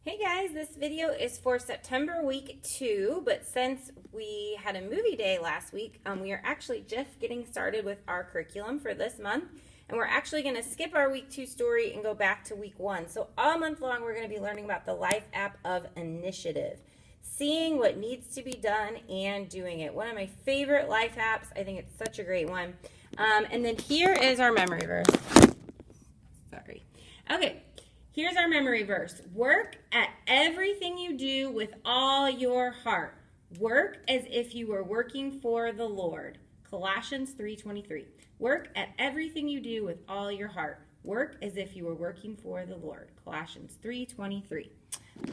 Hey guys, this video is for September week 2, but since we had a movie day last week, we are actually just getting started with our curriculum for this month, and we're actually going to skip our week 2 story and go back to week 1. So all month long, we're going to be learning about the life app of initiative, seeing what needs to be done and doing it. One of my favorite life apps. I think it's such a great one. And then here is our memory verse. Sorry. Okay. Here's our memory verse. Work at everything you do with all your heart. Work as if you were working for the Lord. Colossians 3:23. Work at everything you do with all your heart. Work as if you were working for the Lord. Colossians 3:23.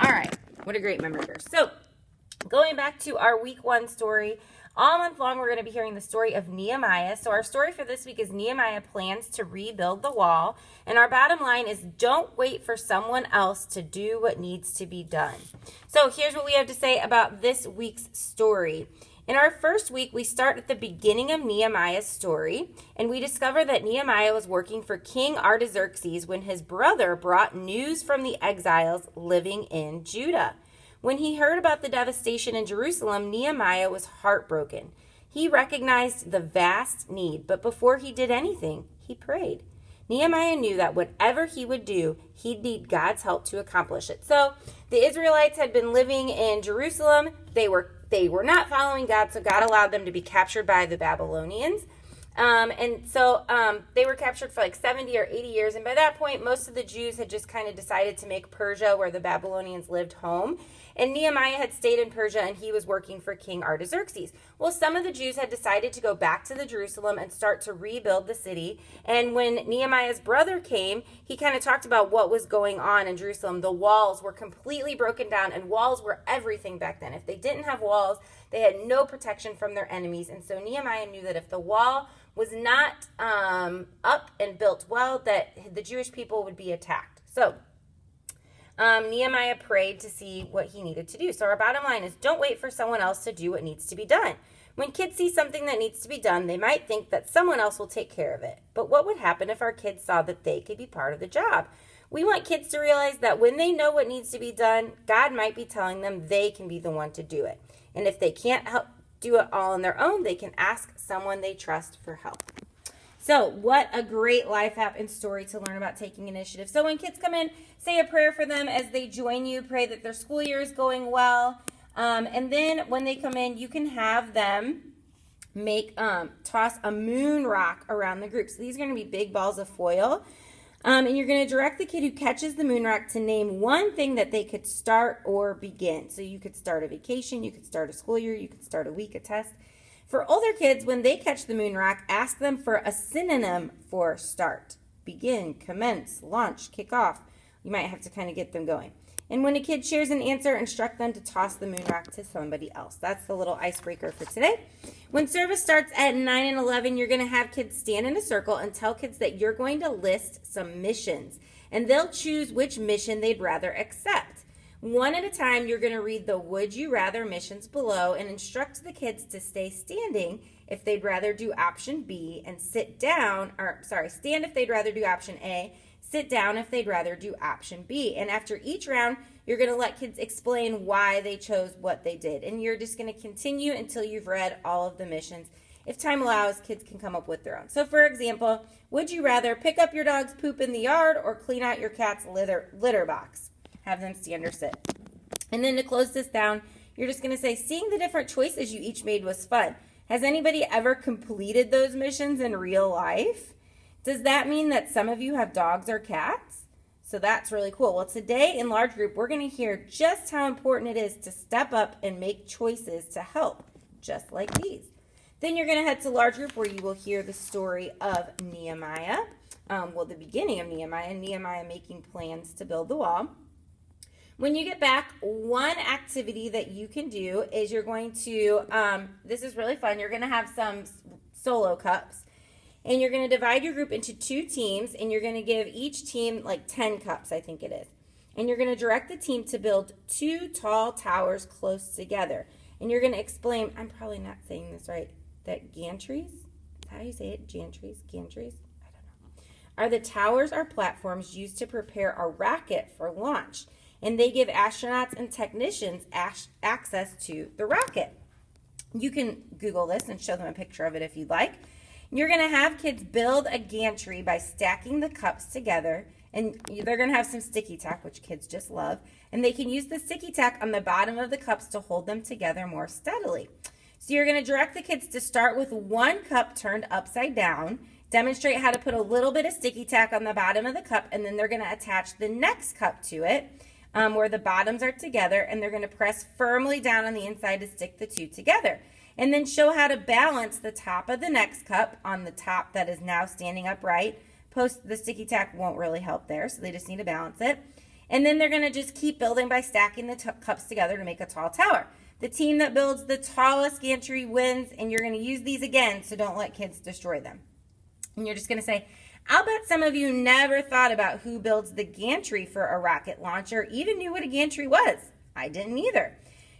All right. What a great memory verse. So, going back to our week 1 story, all month long we're going to be hearing the story of Nehemiah. So our story for this week is Nehemiah plans to rebuild the wall. And our bottom line is don't wait for someone else to do what needs to be done. So here's what we have to say about this week's story. In our first week, we start at the beginning of Nehemiah's story, and we discover that Nehemiah was working for King Artaxerxes when his brother brought news from the exiles living in Judah. When he heard about the devastation in Jerusalem, Nehemiah was heartbroken. He recognized the vast need, but before he did anything, he prayed. Nehemiah knew that whatever he would do, he'd need God's help to accomplish it. So the Israelites had been living in Jerusalem. They were not following God, so God allowed them to be captured by the Babylonians. So they were captured for like 70 or 80 years. And by that point, most of the Jews had just kind of decided to make Persia, where the Babylonians lived, home. And Nehemiah had stayed in Persia, and he was working for King Artaxerxes. Well, some of the Jews had decided to go back to the Jerusalem and start to rebuild the city. And when Nehemiah's brother came, he kind of talked about what was going on in Jerusalem. The walls were completely broken down, and walls were everything back then. If they didn't have walls, they had no protection from their enemies. And so Nehemiah knew that if the wall was not up and built well, that the Jewish people would be attacked. So Nehemiah prayed to see what he needed to do. So our bottom line is don't wait for someone else to do what needs to be done. When kids see something that needs to be done, they might think that someone else will take care of it. But what would happen if our kids saw that they could be part of the job? We want kids to realize that when they know what needs to be done, God might be telling them they can be the one to do it. And if they can't help do it all on their own, they can ask someone they trust for help. So what a great life app and story to learn about taking initiative. So when kids come in, say a prayer for them as they join you. Pray that their school year is going well. And then when they come in, you can have them toss a moon rock around the group. So these are going to be big balls of foil. And you're going to direct the kid who catches the moon rock to name one thing that they could start or begin. So you could start a vacation, you could start a school year, you could start a week, a test. For older kids, when they catch the moon rock, ask them for a synonym for start. Begin, commence, launch, kick off. You might have to kind of get them going. And when a kid shares an answer, instruct them to toss the moon rock to somebody else. That's the little icebreaker for today. When service starts at 9 and 11, you're going to have kids stand in a circle and tell kids that you're going to list some missions. And they'll choose which mission they'd rather accept. One at a time, you're going to read the would you rather missions below and instruct the kids to stay standing if they'd rather do option B and stand if they'd rather do option A, sit down if they'd rather do option B. And after each round, you're going to let kids explain why they chose what they did. And you're just going to continue until you've read all of the missions. If time allows, kids can come up with their own. So for example, would you rather pick up your dog's poop in the yard or clean out your cat's litter box? Have them stand or sit. And then to close this down, you're just going to say, seeing the different choices you each made was fun. Has anybody ever completed those missions in real life? Does that mean that some of you have dogs or cats? So that's really cool. Well, today in large group, we're going to hear just how important it is to step up and make choices to help, just like these. Then you're going to head to large group where you will hear the story of Nehemiah. The beginning of Nehemiah making plans to build the wall. When you get back, one activity that you can do is you're going to, this is really fun, you're going to have some solo cups. And you're going to divide your group into 2 teams, and you're going to give each team like 10 cups, I think it is. And you're going to direct the team to build 2 tall towers close together. And you're going to explain, I'm probably not saying this right, that gantries, is that how you say it? Gantries? I don't know. Are the towers or platforms used to prepare a rocket for launch. and they give astronauts and technicians access to the rocket. You can Google this and show them a picture of it if you'd like. You're going to have kids build a gantry by stacking the cups together, and they're going to have some sticky tack, which kids just love, and they can use the sticky tack on the bottom of the cups to hold them together more steadily. So you're going to direct the kids to start with one cup turned upside down, demonstrate how to put a little bit of sticky tack on the bottom of the cup, and then they're going to attach the next cup to it where the bottoms are together, and they're going to press firmly down on the inside to stick the two together. And then show how to balance the top of the next cup on the top that is now standing upright. The sticky tack won't really help there, so they just need to balance it. And then they're going to just keep building by stacking the cups together to make a tall tower. The team that builds the tallest gantry wins, and you're going to use these again, so don't let kids destroy them. And you're just going to say, I'll bet some of you never thought about who builds the gantry for a rocket launcher, or even knew what a gantry was. I didn't either.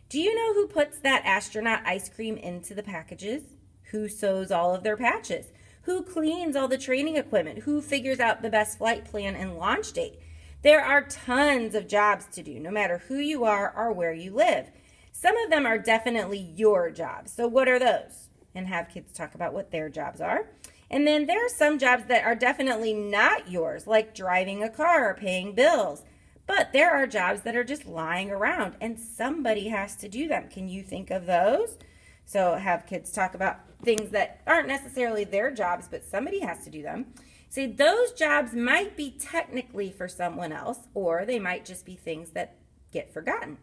Do you know who puts that astronaut ice cream into the packages? Who sews all of their patches? Who cleans all the training equipment? Who figures out the best flight plan and launch date? There are tons of jobs to do, no matter who you are or where you live. Some of them are definitely your jobs. So what are those? And have kids talk about what their jobs are. And then there are some jobs that are definitely not yours, like driving a car or paying bills. But there are jobs that are just lying around, and somebody has to do them. Can you think of those? So have kids talk about things that aren't necessarily their jobs, but somebody has to do them. Say those jobs might be technically for someone else, or they might just be things that get forgotten.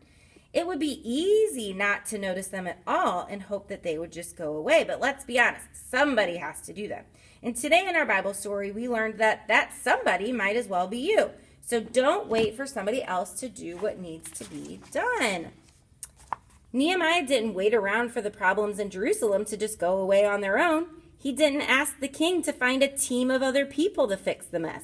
It would be easy not to notice them at all and hope that they would just go away. But let's be honest, somebody has to do them. And today in our Bible story, we learned that somebody might as well be you. So don't wait for somebody else to do what needs to be done. Nehemiah didn't wait around for the problems in Jerusalem to just go away on their own. He didn't ask the king to find a team of other people to fix the mess.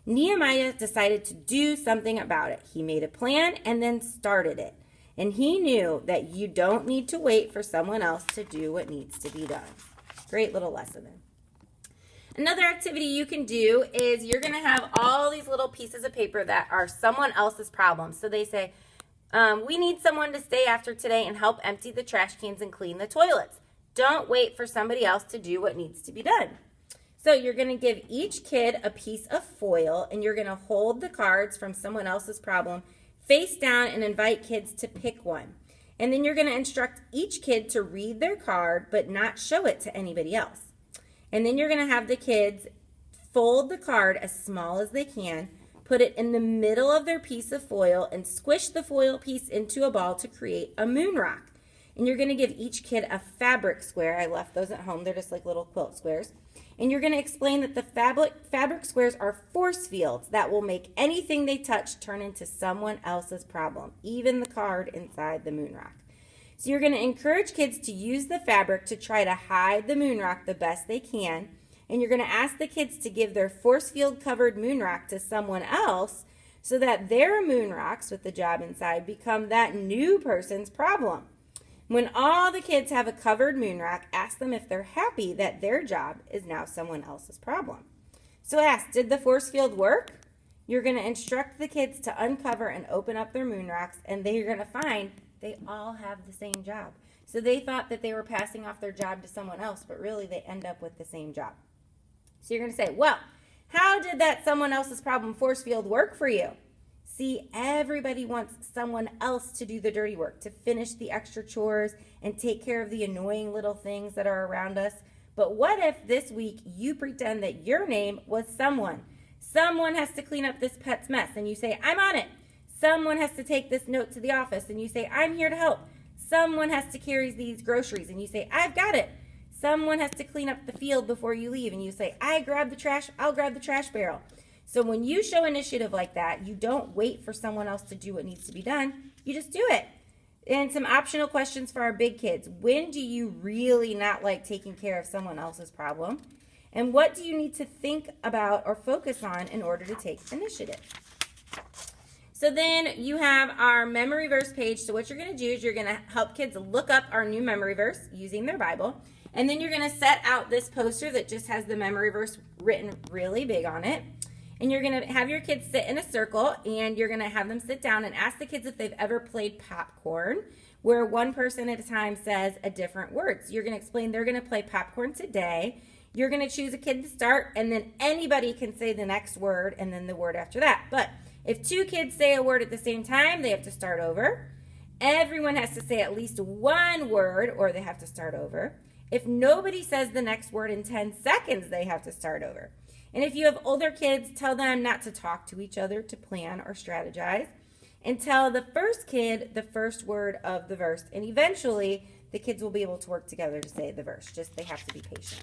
Nehemiah decided to do something about it. He made a plan and then started it. And he knew that you don't need to wait for someone else to do what needs to be done. Great little lesson there. Another activity you can do is you're going to have all these little pieces of paper that are someone else's problems. So they say, we need someone to stay after today and help empty the trash cans and clean the toilets. Don't wait for somebody else to do what needs to be done. So you're going to give each kid a piece of foil, and you're going to hold the cards from someone else's problem face down and invite kids to pick one. And then you're going to instruct each kid to read their card but not show it to anybody else. And then you're going to have the kids fold the card as small as they can, put it in the middle of their piece of foil, and squish the foil piece into a ball to create a moon rock. And you're going to give each kid a fabric square. I left those at home. They're just like little quilt squares. And you're going to explain that the fabric squares are force fields that will make anything they touch turn into someone else's problem, even the card inside the moon rock. So you're going to encourage kids to use the fabric to try to hide the moon rock the best they can. And you're going to ask the kids to give their force field covered moon rock to someone else so that their moon rocks with the job inside become that new person's problem. When all the kids have a covered moon rock, ask them if they're happy that their job is now someone else's problem. So ask, did the force field work? You're going to instruct the kids to uncover and open up their moon rocks, and they're going to find they all have the same job. So they thought that they were passing off their job to someone else, but really they end up with the same job. So you're going to say, well, how did that someone else's problem force field work for you? See, everybody wants someone else to do the dirty work, to finish the extra chores and take care of the annoying little things that are around us. But what if this week you pretend that your name was someone? Someone has to clean up this pet's mess, and you say, I'm on it. Someone has to take this note to the office, and you say, I'm here to help. Someone has to carry these groceries, and you say, I've got it. Someone has to clean up the field before you leave, and you say, I'll grab the trash barrel. So when you show initiative like that, you don't wait for someone else to do what needs to be done. You just do it. And some optional questions for our big kids. When do you really not like taking care of someone else's problem? And what do you need to think about or focus on in order to take initiative? So then you have our memory verse page. So what you're going to do is you're going to help kids look up our new memory verse using their Bible. And then you're going to set out this poster that just has the memory verse written really big on it. And you're going to have your kids sit in a circle, and you're going to have them sit down and ask the kids if they've ever played popcorn, where one person at a time says a different word. So you're going to explain they're going to play popcorn today. You're going to choose a kid to start, and then anybody can say the next word and then the word after that. But if two kids say a word at the same time, they have to start over. Everyone has to say at least one word, or they have to start over. If nobody says the next word in 10 seconds, they have to start over. And if you have older kids, tell them not to talk to each other, to plan or strategize. And tell the first kid the first word of the verse. And eventually, the kids will be able to work together to say the verse. Just they have to be patient.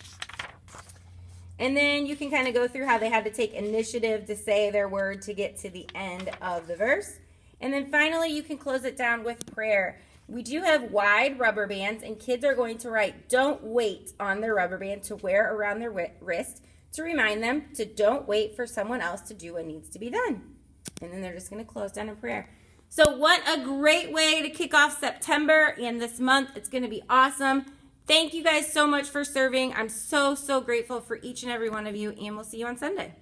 And then you can kind of go through how they had to take initiative to say their word to get to the end of the verse. And then finally, you can close it down with prayer. We do have wide rubber bands, and kids are going to write "don't wait" on their rubber band to wear around their wrist to remind them to don't wait for someone else to do what needs to be done. And then they're just going to close down in prayer. So what a great way to kick off September and this month. It's going to be awesome. Thank you guys so much for serving. I'm so, so grateful for each and every one of you, and we'll see you on Sunday.